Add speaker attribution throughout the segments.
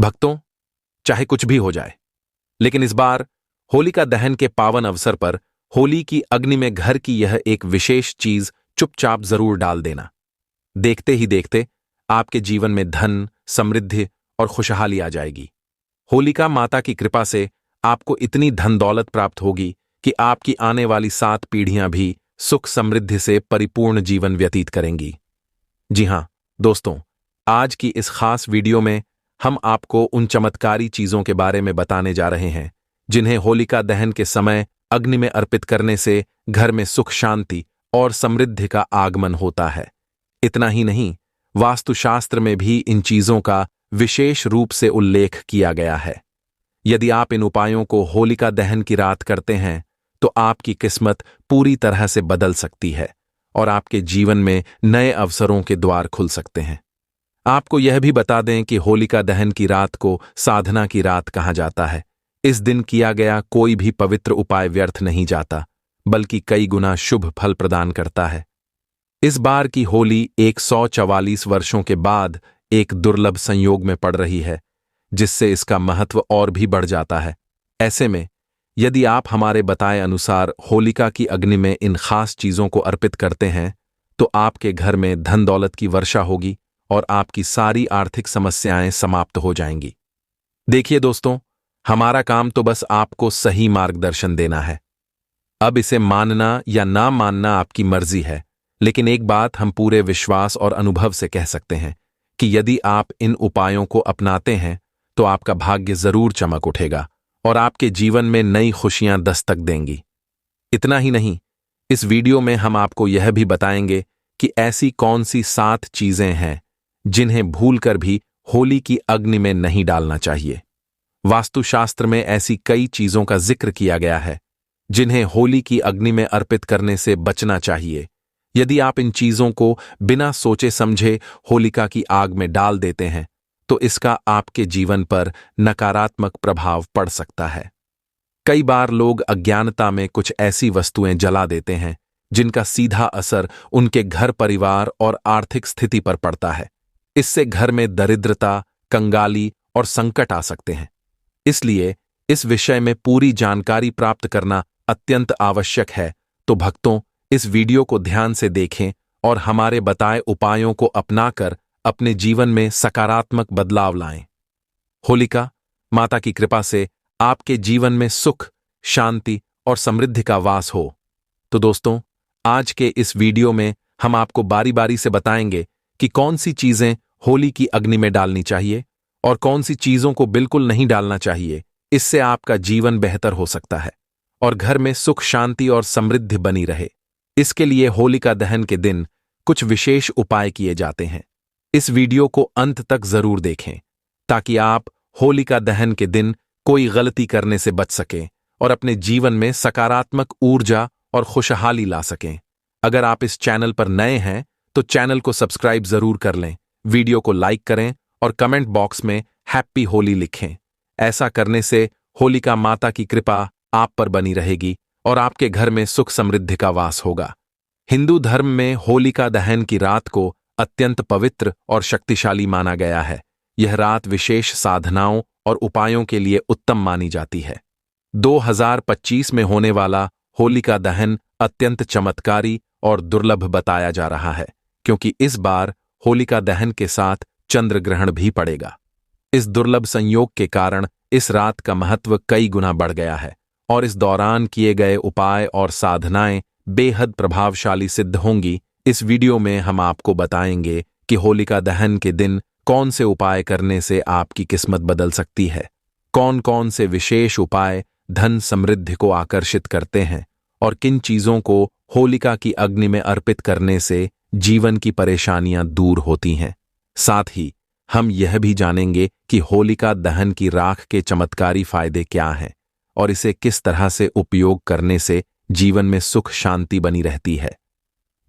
Speaker 1: भक्तों, चाहे कुछ भी हो जाए, लेकिन इस बार होलिका दहन के पावन अवसर पर होली की अग्नि में घर की यह एक विशेष चीज चुपचाप जरूर डाल देना। देखते ही देखते आपके जीवन में धन, समृद्धि और खुशहाली आ जाएगी। होलिका माता की कृपा से आपको इतनी धन दौलत प्राप्त होगी कि आपकी आने वाली 7 पीढ़ियां भी सुख समृद्धि से परिपूर्ण जीवन व्यतीत करेंगी। जी हां दोस्तों, आज की इस खास वीडियो में हम आपको उन चमत्कारी चीजों के बारे में बताने जा रहे हैं जिन्हें होलिका दहन के समय अग्नि में अर्पित करने से घर में सुख, शांति और समृद्धि का आगमन होता है। इतना ही नहीं, वास्तुशास्त्र में भी इन चीजों का विशेष रूप से उल्लेख किया गया है। यदि आप इन उपायों को होलिका दहन की रात करते हैं तो आपकी किस्मत पूरी तरह से बदल सकती है और आपके जीवन में नए अवसरों के द्वार खुल सकते हैं। आपको यह भी बता दें कि होलिका दहन की रात को साधना की रात कहा जाता है। इस दिन किया गया कोई भी पवित्र उपाय व्यर्थ नहीं जाता, बल्कि कई गुना शुभ फल प्रदान करता है। इस बार की होली 144 वर्षों के बाद एक दुर्लभ संयोग में पड़ रही है, जिससे इसका महत्व और भी बढ़ जाता है। ऐसे में यदि आप हमारे बताए अनुसार होलिका की अग्नि में इन खास चीजों को अर्पित करते हैं तो आपके घर में धन दौलत की वर्षा होगी और आपकी सारी आर्थिक समस्याएं समाप्त हो जाएंगी। देखिए दोस्तों, हमारा काम तो बस आपको सही मार्गदर्शन देना है। अब इसे मानना या ना मानना आपकी मर्जी है, लेकिन एक बात हम पूरे विश्वास और अनुभव से कह सकते हैं कि यदि आप इन उपायों को अपनाते हैं तो आपका भाग्य जरूर चमक उठेगा और आपके जीवन में नई खुशियां दस्तक देंगी। इतना ही नहीं, इस वीडियो में हम आपको यह भी बताएंगे कि ऐसी कौन सी 7 चीजें हैं जिन्हें भूलकर भी होली की अग्नि में नहीं डालना चाहिए। वास्तुशास्त्र में ऐसी कई चीजों का जिक्र किया गया है जिन्हें होली की अग्नि में अर्पित करने से बचना चाहिए। यदि आप इन चीजों को बिना सोचे समझे होलिका की आग में डाल देते हैं तो इसका आपके जीवन पर नकारात्मक प्रभाव पड़ सकता है। कई बार लोग अज्ञानता में कुछ ऐसी वस्तुएं जला देते हैं जिनका सीधा असर उनके घर परिवार और आर्थिक स्थिति पर पड़ता है। इससे घर में दरिद्रता, कंगाली और संकट आ सकते हैं। इसलिए इस विषय में पूरी जानकारी प्राप्त करना अत्यंत आवश्यक है। तो भक्तों, इस वीडियो को ध्यान से देखें और हमारे बताए उपायों को अपनाकर अपने जीवन में सकारात्मक बदलाव लाएं। होलिका माता की कृपा से आपके जीवन में सुख, शांति और समृद्धि का वास हो। तो दोस्तों, आज के इस वीडियो में हम आपको बारी बारी से बताएंगे कि कौन सी चीजें होली की अग्नि में डालनी चाहिए और कौन सी चीजों को बिल्कुल नहीं डालना चाहिए। इससे आपका जीवन बेहतर हो सकता है और घर में सुख, शांति और समृद्धि बनी रहे। इसके लिए होलिका दहन के दिन कुछ विशेष उपाय किए जाते हैं। इस वीडियो को अंत तक जरूर देखें ताकि आप होलिका दहन के दिन कोई गलती करने से बच सकें और अपने जीवन में सकारात्मक ऊर्जा और खुशहाली ला सकें। अगर आप इस चैनल पर नए हैं तो चैनल को सब्सक्राइब जरूर कर लें, वीडियो को लाइक करें और कमेंट बॉक्स में हैप्पी होली लिखें। ऐसा करने से होलिका माता की कृपा आप पर बनी रहेगी और आपके घर में सुख समृद्धि का वास होगा। हिंदू धर्म में होलिका दहन की रात को अत्यंत पवित्र और शक्तिशाली माना गया है। यह रात विशेष साधनाओं और उपायों के लिए उत्तम मानी जाती है। 2025 में होने वाला होलिका दहन अत्यंत चमत्कारी और दुर्लभ बताया जा रहा है, क्योंकि इस बार होलिका दहन के साथ चंद्र ग्रहण भी पड़ेगा। इस दुर्लभ संयोग के कारण इस रात का महत्व कई गुना बढ़ गया है और इस दौरान किए गए उपाय और साधनाएं बेहद प्रभावशाली सिद्ध होंगी। इस वीडियो में हम आपको बताएंगे कि होलिका दहन के दिन कौन से उपाय करने से आपकी किस्मत बदल सकती है, कौन कौन से विशेष उपाय धन समृद्धि को आकर्षित करते हैं और किन चीजों को होलिका की अग्नि में अर्पित करने से जीवन की परेशानियां दूर होती हैं। साथ ही हम यह भी जानेंगे कि होलिका दहन की राख के चमत्कारी फायदे क्या हैं और इसे किस तरह से उपयोग करने से जीवन में सुख शांति बनी रहती है।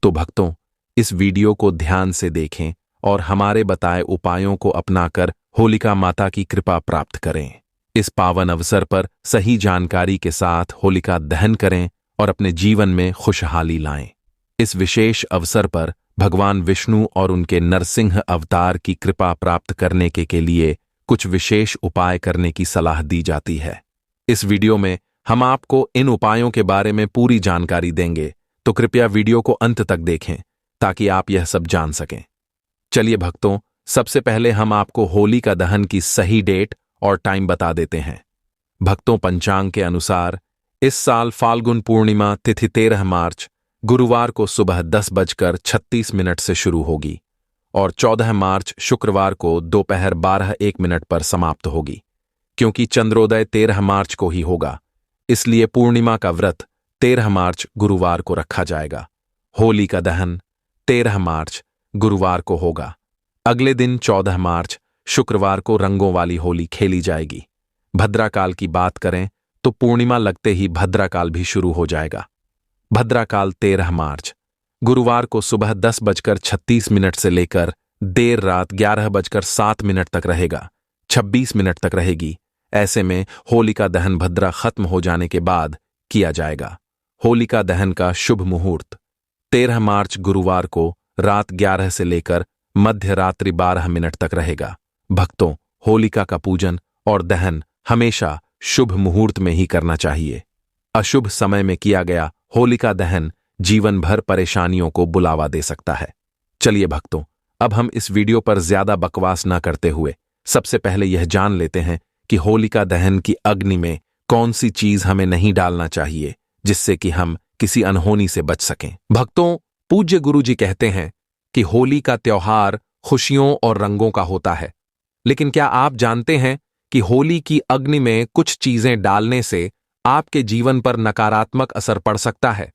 Speaker 1: तो भक्तों, इस वीडियो को ध्यान से देखें और हमारे बताए उपायों को अपनाकर होलिका माता की कृपा प्राप्त करें। इस पावन अवसर पर सही जानकारी के साथ होलिका दहन करें और अपने जीवन में खुशहाली लाएं। इस विशेष अवसर पर भगवान विष्णु और उनके नरसिंह अवतार की कृपा प्राप्त करने के लिए कुछ विशेष उपाय करने की सलाह दी जाती है। इस वीडियो में हम आपको इन उपायों के बारे में पूरी जानकारी देंगे, तो कृपया वीडियो को अंत तक देखें ताकि आप यह सब जान सकें। चलिए भक्तों, सबसे पहले हम आपको होलिका दहन की सही डेट और टाइम बता देते हैं। भक्तों, पंचांग के अनुसार इस साल फाल्गुन पूर्णिमा तिथि 13 मार्च गुरुवार को सुबह 10:36 से शुरू होगी और 14 मार्च शुक्रवार को दोपहर 12:01 पर समाप्त होगी। क्योंकि चंद्रोदय 13 मार्च को ही होगा, इसलिए पूर्णिमा का व्रत 13 मार्च गुरुवार को रखा जाएगा। होली का दहन 13 मार्च गुरुवार को होगा। अगले दिन 14 मार्च शुक्रवार को रंगों वाली होली खेली जाएगी। भद्राकाल की बात करें तो पूर्णिमा लगते ही भद्राकाल भी शुरू हो जाएगा। भद्राकाल 13 मार्च गुरुवार को सुबह 10:36 से लेकर देर रात 11:07 तक रहेगा, 26 मिनट तक रहेगी। ऐसे में होलिका दहन भद्रा खत्म हो जाने के बाद किया जाएगा। होलिका दहन का शुभ मुहूर्त 13 मार्च गुरुवार को रात 11 से लेकर मध्य रात्रि 12 तक रहेगा। भक्तों, होलिका का पूजन और दहन हमेशा शुभ मुहूर्त में ही करना चाहिए। अशुभ समय में किया गया होलिका दहन जीवन भर परेशानियों को बुलावा दे सकता है। चलिए भक्तों, अब हम इस वीडियो पर ज्यादा बकवास न करते हुए सबसे पहले यह जान लेते हैं कि होलिका दहन की अग्नि में कौन सी चीज हमें नहीं डालना चाहिए, जिससे कि हम किसी अनहोनी से बच सकें। भक्तों, पूज्य गुरु जी कहते हैं कि होली का त्योहार खुशियों और रंगों का होता है, लेकिन क्या आप जानते हैं कि होली की अग्नि में कुछ चीजें डालने से आपके जीवन पर नकारात्मक असर पड़ सकता है।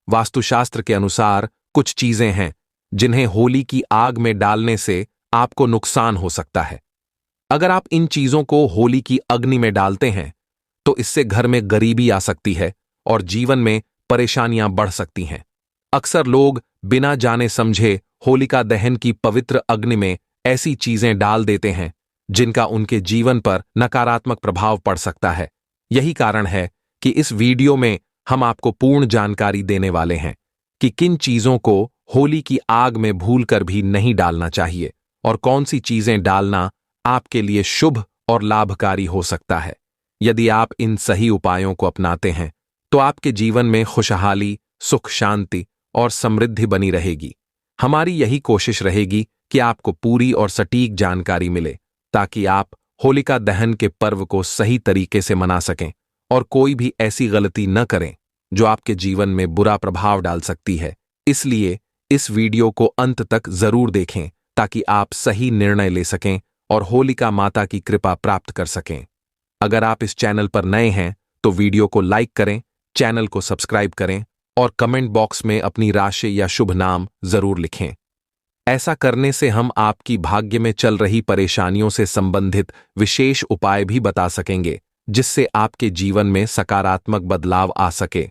Speaker 1: वास्तुशास्त्र के अनुसार कुछ चीजें हैं जिन्हें होली की आग में डालने से आपको नुकसान हो सकता है। अगर आप इन चीजों को होली की अग्नि में डालते हैं तो इससे घर में गरीबी आ सकती है और जीवन में परेशानियां बढ़ सकती हैं। अक्सर लोग बिना जाने समझे होलिका दहन की पवित्र अग्नि में ऐसी चीजें डाल देते हैं जिनका उनके जीवन पर नकारात्मक प्रभाव पड़ सकता है। यही कारण है कि इस वीडियो में हम आपको पूर्ण जानकारी देने वाले हैं कि किन चीजों को होली की आग में भूलकर भी नहीं डालना चाहिए और कौन सी चीजें डालना आपके लिए शुभ और लाभकारी हो सकता है। यदि आप इन सही उपायों को अपनाते हैं तो आपके जीवन में खुशहाली, सुख, शांति और समृद्धि बनी रहेगी। हमारी यही कोशिश रहेगी कि आपको पूरी और सटीक जानकारी मिले ताकि आप होलिका दहन के पर्व को सही तरीके से मना सकें और कोई भी ऐसी गलती न करें जो आपके जीवन में बुरा प्रभाव डाल सकती है। इसलिए इस वीडियो को अंत तक जरूर देखें ताकि आप सही निर्णय ले सकें और होलिका माता की कृपा प्राप्त कर सकें। अगर आप इस चैनल पर नए हैं तो वीडियो को लाइक करें, चैनल को सब्सक्राइब करें और कमेंट बॉक्स में अपनी राशि या शुभ नाम जरूर लिखें। ऐसा करने से हम आपकी भाग्य में चल रही परेशानियों से संबंधित विशेष उपाय भी बता सकेंगे, जिससे आपके जीवन में सकारात्मक बदलाव आ सके।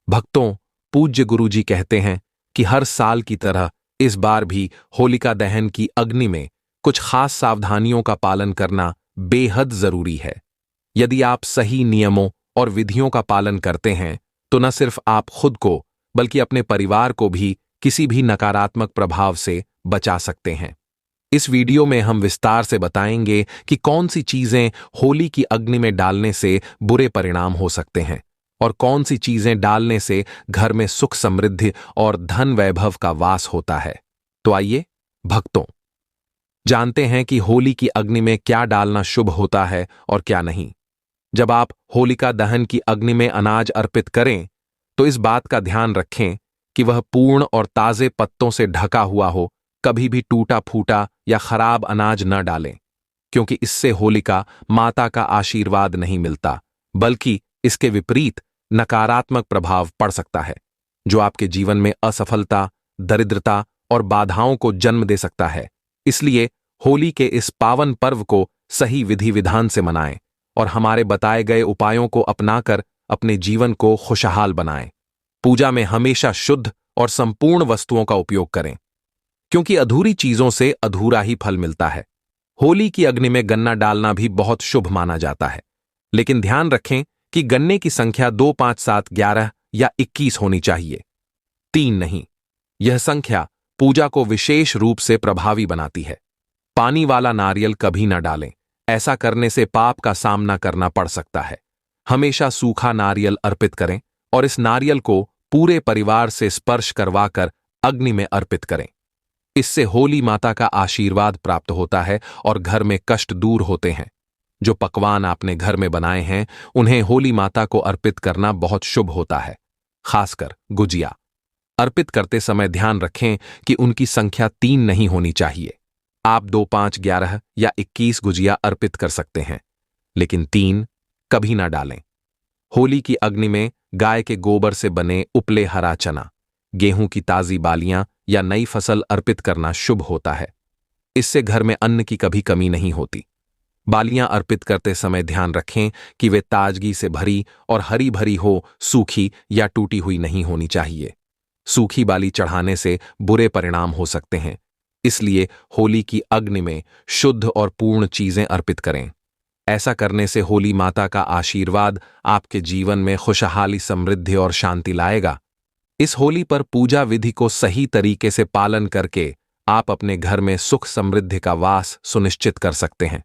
Speaker 1: भक्तों, पूज्य गुरु जी कहते हैं कि हर साल की तरह इस बार भी होलिका दहन की अग्नि में कुछ खास सावधानियों का पालन करना बेहद जरूरी है। यदि आप सही नियमों और विधियों का पालन करते हैं तो न सिर्फ आप खुद को बल्कि अपने परिवार को भी किसी भी नकारात्मक प्रभाव से बचा सकते हैं। इस वीडियो में हम विस्तार से बताएंगे कि कौन सी चीजें होली की अग्नि में डालने से बुरे परिणाम हो सकते हैं और कौन सी चीजें डालने से घर में सुख, समृद्धि और धन वैभव का वास होता है। तो आइए भक्तों, जानते हैं कि होली की अग्नि में क्या डालना शुभ होता है और क्या नहीं। जब आप होलिका दहन की अग्नि में अनाज अर्पित करें तो इस बात का ध्यान रखें कि वह पूर्ण और ताजे पत्तों से ढका हुआ हो। कभी भी टूटा फूटा या खराब अनाज न डालें, क्योंकि इससे होलिका माता का आशीर्वाद नहीं मिलता, बल्कि इसके विपरीत नकारात्मक प्रभाव पड़ सकता है, जो आपके जीवन में असफलता, दरिद्रता और बाधाओं को जन्म दे सकता है। इसलिए होली के इस पावन पर्व को सही विधि विधान से मनाएं और हमारे बताए गए उपायों को अपनाकर अपने जीवन को खुशहाल बनाएं। पूजा में हमेशा शुद्ध और संपूर्ण वस्तुओं का उपयोग करें, क्योंकि अधूरी चीजों से अधूरा ही फल मिलता है। होली की अग्नि में गन्ना डालना भी बहुत शुभ माना जाता है, लेकिन ध्यान रखें कि गन्ने की संख्या 2, 5, 7, 11 या 21 होनी चाहिए, 3 नहीं। यह संख्या पूजा को विशेष रूप से प्रभावी बनाती है। पानी वाला नारियल कभी न डालें, ऐसा करने से पाप का सामना करना पड़ सकता है। हमेशा सूखा नारियल अर्पित करें और इस नारियल को पूरे परिवार से स्पर्श करवाकर अग्नि में अर्पित करें। इससे होली माता का आशीर्वाद प्राप्त होता है और घर में कष्ट दूर होते हैं। जो पकवान आपने घर में बनाए हैं उन्हें होली माता को अर्पित करना बहुत शुभ होता है। खासकर गुजिया अर्पित करते समय ध्यान रखें कि उनकी संख्या 3 नहीं होनी चाहिए। आप 2, 5, 11 या 21 गुजिया अर्पित कर सकते हैं, लेकिन 3 कभी ना डालें। होली की अग्नि में गाय के गोबर से बने उपले हरा चना, गेहूं की ताजी बालियां या नई फसल अर्पित करना शुभ होता है। इससे घर में अन्न की कभी कमी नहीं होती। बालियां अर्पित करते समय ध्यान रखें कि वे ताजगी से भरी और हरी भरी हो, सूखी या टूटी हुई नहीं होनी चाहिए। सूखी बाली चढ़ाने से बुरे परिणाम हो सकते हैं, इसलिए होली की अग्नि में शुद्ध और पूर्ण चीजें अर्पित करें। ऐसा करने से होली माता का आशीर्वाद आपके जीवन में खुशहाली, समृद्धि और शांति लाएगा। इस होली पर पूजा विधि को सही तरीके से पालन करके आप अपने घर में सुख समृद्धि का वास सुनिश्चित कर सकते हैं।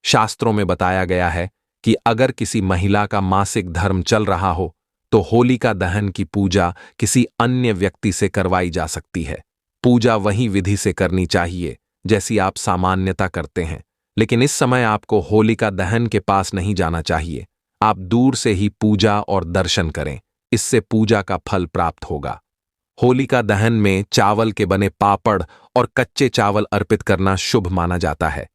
Speaker 1: शास्त्रों में बताया गया है कि अगर किसी महिला का मासिक धर्म चल रहा हो तो होलिका दहन की पूजा किसी अन्य व्यक्ति से करवाई जा सकती है। पूजा वही विधि से करनी चाहिए जैसी आप सामान्यता करते हैं, लेकिन इस समय आपको होलिका दहन के पास नहीं जाना चाहिए। आप दूर से ही पूजा और दर्शन करें, इससे पूजा का फल प्राप्त होगा। होलिका दहन में चावल के बने पापड़ और कच्चे चावल अर्पित करना शुभ माना जाता है।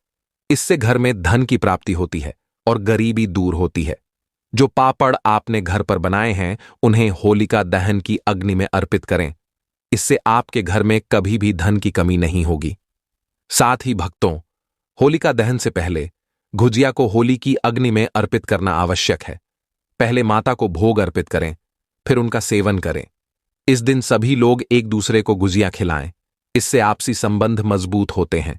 Speaker 1: इससे घर में धन की प्राप्ति होती है और गरीबी दूर होती है। जो पापड़ आपने घर पर बनाए हैं उन्हें होलिका दहन की अग्नि में अर्पित करें। इससे आपके घर में कभी भी धन की कमी नहीं होगी। साथ ही भक्तों, होलिका दहन से पहले गुजिया को होली की अग्नि में अर्पित करना आवश्यक है। पहले माता को भोग अर्पित करें, फिर उनका सेवन करें। इस दिन सभी लोग एक दूसरे को गुजिया खिलाएं, इससे आपसी संबंध मजबूत होते हैं।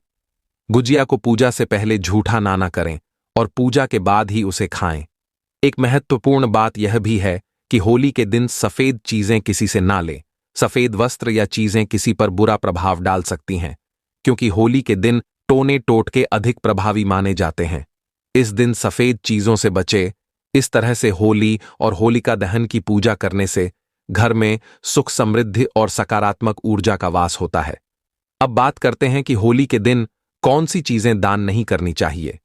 Speaker 1: गुजिया को पूजा से पहले झूठा ना करें और पूजा के बाद ही उसे खाएं। एक महत्वपूर्ण बात यह भी है कि होली के दिन सफेद चीजें किसी से ना लें। सफेद वस्त्र या चीजें किसी पर बुरा प्रभाव डाल सकती हैं, क्योंकि होली के दिन टोने टोटके अधिक प्रभावी माने जाते हैं। इस दिन सफेद चीजों से बचे। इस तरह से होली और होलिका दहन की पूजा करने से घर में सुख, समृद्धि और सकारात्मक ऊर्जा का वास होता है। अब बात करते हैं कि होली के दिन कौन सी चीजें दान नहीं करनी चाहिए।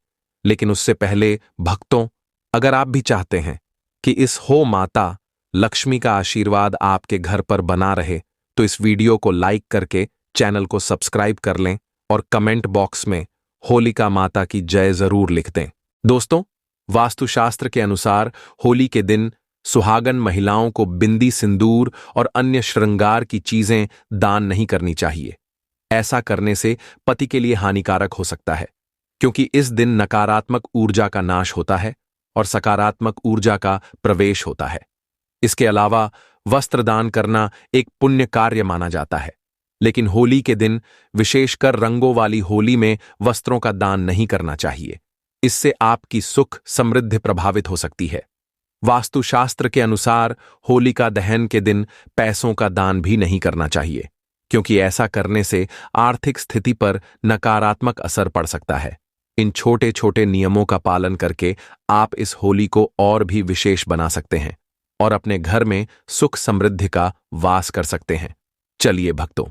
Speaker 1: लेकिन उससे पहले भक्तों, अगर आप भी चाहते हैं कि इस हो माता लक्ष्मी का आशीर्वाद आपके घर पर बना रहे, तो इस वीडियो को लाइक करके चैनल को सब्सक्राइब कर लें और कमेंट बॉक्स में होलिका माता की जय जरूर लिख दें। दोस्तों, वास्तुशास्त्र के अनुसार होली के दिन सुहागन महिलाओं को बिंदी, सिंदूर और अन्य श्रृंगार की चीजें दान नहीं करनी चाहिए। ऐसा करने से पति के लिए हानिकारक हो सकता है, क्योंकि इस दिन नकारात्मक ऊर्जा का नाश होता है और सकारात्मक ऊर्जा का प्रवेश होता है। इसके अलावा वस्त्र दान करना एक पुण्य कार्य माना जाता है, लेकिन होली के दिन, विशेषकर रंगों वाली होली में, वस्त्रों का दान नहीं करना चाहिए। इससे आपकी सुख समृद्धि प्रभावित हो सकती है। वास्तुशास्त्र के अनुसार होलिका दहन के दिन पैसों का दान भी नहीं करना चाहिए, क्योंकि ऐसा करने से आर्थिक स्थिति पर नकारात्मक असर पड़ सकता है। इन छोटे छोटे नियमों का पालन करके आप इस होली को और भी विशेष बना सकते हैं और अपने घर में सुख समृद्धि का वास कर सकते हैं। चलिए भक्तों,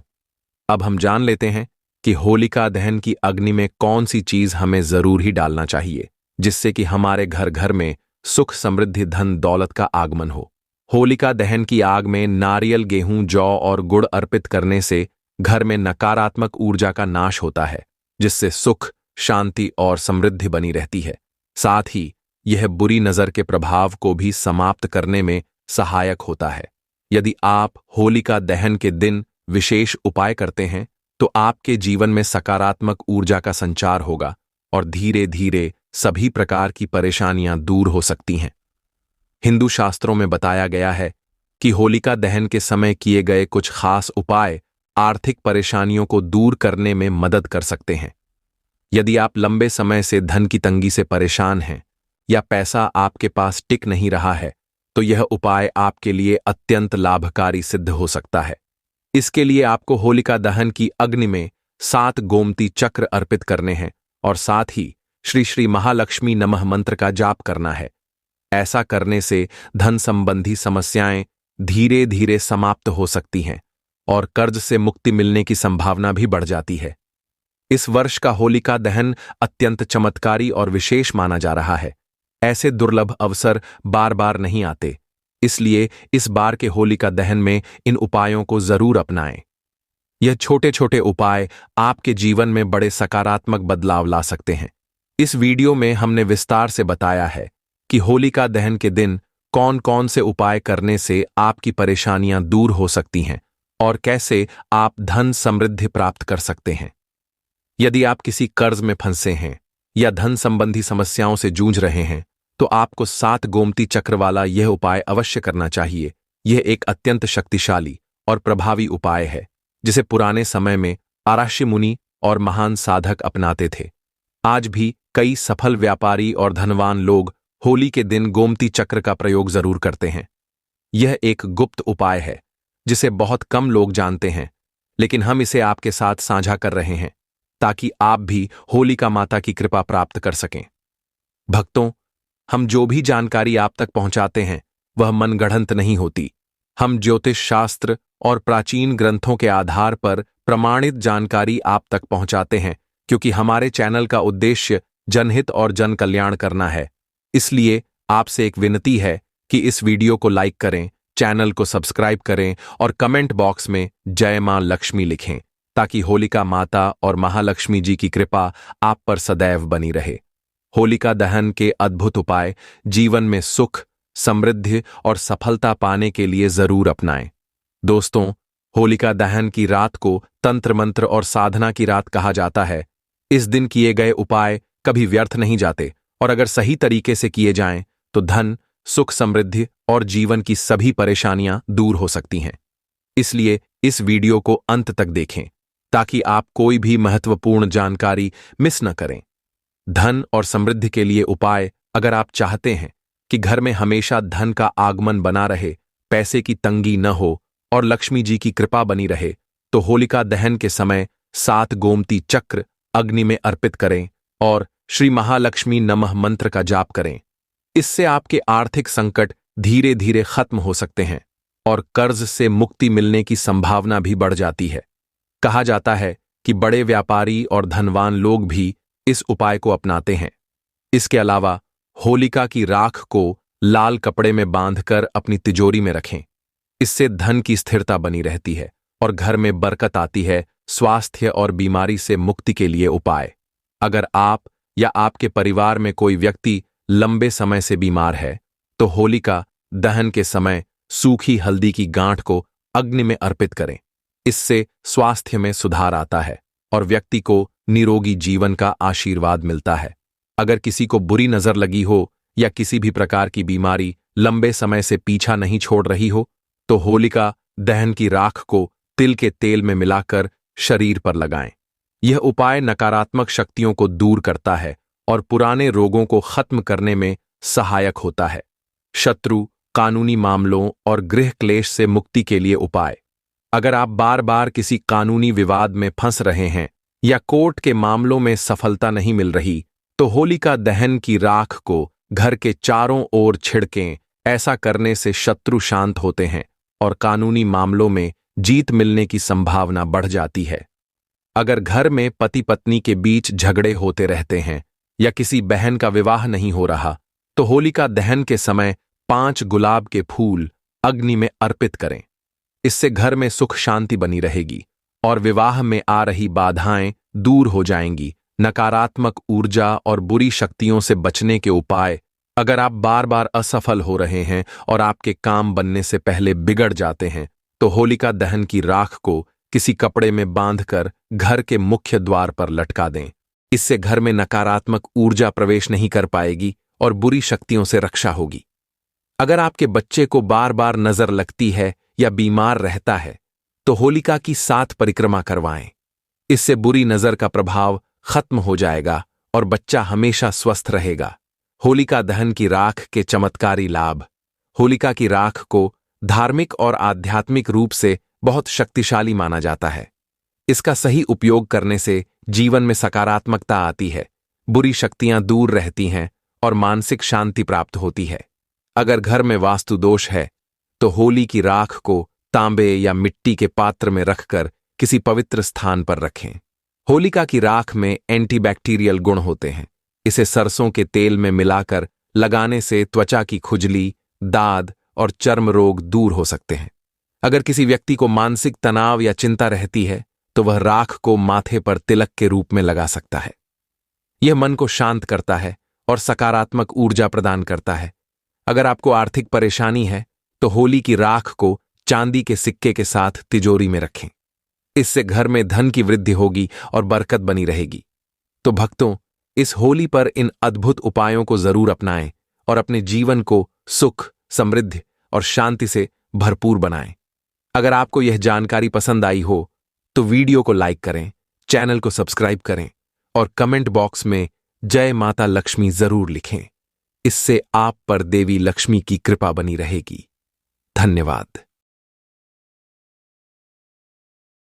Speaker 1: अब हम जान लेते हैं कि होलिका दहन की अग्नि में कौन सी चीज हमें जरूर ही डालना चाहिए, जिससे कि हमारे घर घर में सुख, समृद्धि, धन दौलत का आगमन हो। होलिका दहन की आग में नारियल, गेहूं, जौ और गुड़ अर्पित करने से घर में नकारात्मक ऊर्जा का नाश होता है, जिससे सुख, शांति और समृद्धि बनी रहती है। साथ ही यह बुरी नजर के प्रभाव को भी समाप्त करने में सहायक होता है। यदि आप होलिका दहन के दिन विशेष उपाय करते हैं तो आपके जीवन में सकारात्मक ऊर्जा का संचार होगा और धीरे धीरे सभी प्रकार की परेशानियां दूर हो सकती हैं। हिंदू शास्त्रों में बताया गया है कि होलिका दहन के समय किए गए कुछ खास उपाय आर्थिक परेशानियों को दूर करने में मदद कर सकते हैं। यदि आप लंबे समय से धन की तंगी से परेशान हैं या पैसा आपके पास टिक नहीं रहा है, तो यह उपाय आपके लिए अत्यंत लाभकारी सिद्ध हो सकता है। इसके लिए आपको होलिका दहन की अग्नि में 7 गोमती चक्र अर्पित करने हैं और साथ ही श्री श्री महालक्ष्मी नमः मंत्र का जाप करना है। ऐसा करने से धन संबंधी समस्याएं धीरे धीरे समाप्त हो सकती हैं और कर्ज से मुक्ति मिलने की संभावना भी बढ़ जाती है। इस वर्ष का होलिका दहन अत्यंत चमत्कारी और विशेष माना जा रहा है। ऐसे दुर्लभ अवसर बार बार नहीं आते, इसलिए इस बार के होलिका दहन में इन उपायों को जरूर अपनाएं। यह छोटे छोटे उपाय आपके जीवन में बड़े सकारात्मक बदलाव ला सकते हैं। इस वीडियो में हमने विस्तार से बताया है कि होलिका दहन के दिन कौन कौन से उपाय करने से आपकी परेशानियां दूर हो सकती हैं और कैसे आप धन समृद्धि प्राप्त कर सकते हैं। यदि आप किसी कर्ज में फंसे हैं या धन संबंधी समस्याओं से जूझ रहे हैं तो आपको 7 गोमती चक्र वाला यह उपाय अवश्य करना चाहिए। यह एक अत्यंत शक्तिशाली और प्रभावी उपाय है जिसे पुराने समय में आराष्य मुनि और महान साधक अपनाते थे। आज भी कई सफल व्यापारी और धनवान लोग होली के दिन गोमती चक्र का प्रयोग जरूर करते हैं। यह एक गुप्त उपाय है जिसे बहुत कम लोग जानते हैं, लेकिन हम इसे आपके साथ साझा कर रहे हैं ताकि आप भी होलिका माता की कृपा प्राप्त कर सकें। भक्तों, हम जो भी जानकारी आप तक पहुंचाते हैं वह मनगढ़ंत नहीं होती। हम ज्योतिष शास्त्र और प्राचीन ग्रंथों के आधार पर प्रमाणित जानकारी आप तक पहुंचाते हैं, क्योंकि हमारे चैनल का उद्देश्य जनहित और जन कल्याण करना है। इसलिए आपसे एक विनती है कि इस वीडियो को लाइक करें, चैनल को सब्सक्राइब करें और कमेंट बॉक्स में जय मां लक्ष्मी लिखें ताकि होलिका माता और महालक्ष्मी जी की कृपा आप पर सदैव बनी रहे। होलिका दहन के अद्भुत उपाय जीवन में सुख, समृद्धि और सफलता पाने के लिए जरूर अपनाएं। दोस्तों, होलिका दहन की रात को तंत्र मंत्र और साधना की रात कहा जाता है। इस दिन किए गए उपाय कभी व्यर्थ नहीं जाते और अगर सही तरीके से किए जाएं तो धन, सुख, समृद्धि और जीवन की सभी परेशानियां दूर हो सकती हैं। इसलिए इस वीडियो को अंत तक देखें ताकि आप कोई भी महत्वपूर्ण जानकारी मिस न करें। धन और समृद्धि के लिए उपाय: अगर आप चाहते हैं कि घर में हमेशा धन का आगमन बना रहे, पैसे की तंगी न हो और लक्ष्मी जी की कृपा बनी रहे, तो होलिका दहन के समय 7 गोमती चक्र अग्नि में अर्पित करें और श्री महालक्ष्मी नमः मंत्र का जाप करें। इससे आपके आर्थिक संकट धीरे धीरे खत्म हो सकते हैं और कर्ज से मुक्ति मिलने की संभावना भी बढ़ जाती है। कहा जाता है कि बड़े व्यापारी और धनवान लोग भी इस उपाय को अपनाते हैं। इसके अलावा होलिका की राख को लाल कपड़े में बांधकर अपनी तिजोरी में रखें। इससे धन की स्थिरता बनी रहती है और घर में बरकत आती है। स्वास्थ्य और बीमारी से मुक्ति के लिए उपाय: अगर आप या आपके परिवार में कोई व्यक्ति लंबे समय से बीमार है तो होलिका दहन के समय सूखी हल्दी की गांठ को अग्नि में अर्पित करें। इससे स्वास्थ्य में सुधार आता है और व्यक्ति को निरोगी जीवन का आशीर्वाद मिलता है। अगर किसी को बुरी नजर लगी हो या किसी भी प्रकार की बीमारी लंबे समय से पीछा नहीं छोड़ रही हो तो होलिका दहन की राख को तिल के तेल में मिलाकर शरीर पर लगाएं। यह उपाय नकारात्मक शक्तियों को दूर करता है और पुराने रोगों को खत्म करने में सहायक होता है। शत्रु, कानूनी मामलों और गृह क्लेश से मुक्ति के लिए उपाय: अगर आप बार बार किसी कानूनी विवाद में फंस रहे हैं या कोर्ट के मामलों में सफलता नहीं मिल रही तो होलिका दहन की राख को घर के चारों ओर छिड़कें। ऐसा करने से शत्रु शांत होते हैं और कानूनी मामलों में जीत मिलने की संभावना बढ़ जाती है। अगर घर में पति पत्नी के बीच झगड़े होते रहते हैं या किसी बहन का विवाह नहीं हो रहा तो होलिका दहन के समय 5 गुलाब के फूल अग्नि में अर्पित करें। इससे घर में सुख शांति बनी रहेगी और विवाह में आ रही बाधाएं दूर हो जाएंगी। नकारात्मक ऊर्जा और बुरी शक्तियों से बचने के उपाय: अगर आप बार बार असफल हो रहे हैं और आपके काम बनने से पहले बिगड़ जाते हैं तो होलिका दहन की राख को किसी कपड़े में बांधकर घर के मुख्य द्वार पर लटका दें। इससे घर में नकारात्मक ऊर्जा प्रवेश नहीं कर पाएगी और बुरी शक्तियों से रक्षा होगी। अगर आपके बच्चे को बार बार नजर लगती है या बीमार रहता है तो होलिका की 7 परिक्रमा करवाएं। इससे बुरी नजर का प्रभाव खत्म हो जाएगा और बच्चा हमेशा स्वस्थ रहेगा। होलिका दहन की राख के चमत्कारी लाभ: होलिका की राख को धार्मिक और आध्यात्मिक रूप से बहुत शक्तिशाली माना जाता है। इसका सही उपयोग करने से जीवन में सकारात्मकता आती है, बुरी शक्तियां दूर रहती हैं और मानसिक शांति प्राप्त होती है। अगर घर में वास्तु दोष है तो होली की राख को तांबे या मिट्टी के पात्र में रखकर किसी पवित्र स्थान पर रखें। होलिका की राख में एंटीबैक्टीरियल गुण होते हैं। इसे सरसों के तेल में मिलाकर लगाने से त्वचा की खुजली, दाद और चर्म रोग दूर हो सकते हैं। अगर किसी व्यक्ति को मानसिक तनाव या चिंता रहती है तो वह राख को माथे पर तिलक के रूप में लगा सकता है। यह मन को शांत करता है और सकारात्मक ऊर्जा प्रदान करता है। अगर आपको आर्थिक परेशानी है तो होली की राख को चांदी के सिक्के के साथ तिजोरी में रखें। इससे घर में धन की वृद्धि होगी और बरकत बनी रहेगी। तो भक्तों, इस होली पर इन अद्भुत उपायों को जरूर अपनाएं और अपने जीवन को सुख, समृद्धि और शांति से भरपूर बनाएं। अगर आपको यह जानकारी पसंद आई हो तो वीडियो को लाइक करें, चैनल को सब्सक्राइब करें और कमेंट बॉक्स में जय माता लक्ष्मी जरूर लिखें। इससे आप पर देवी लक्ष्मी की कृपा बनी रहेगी। धन्यवाद।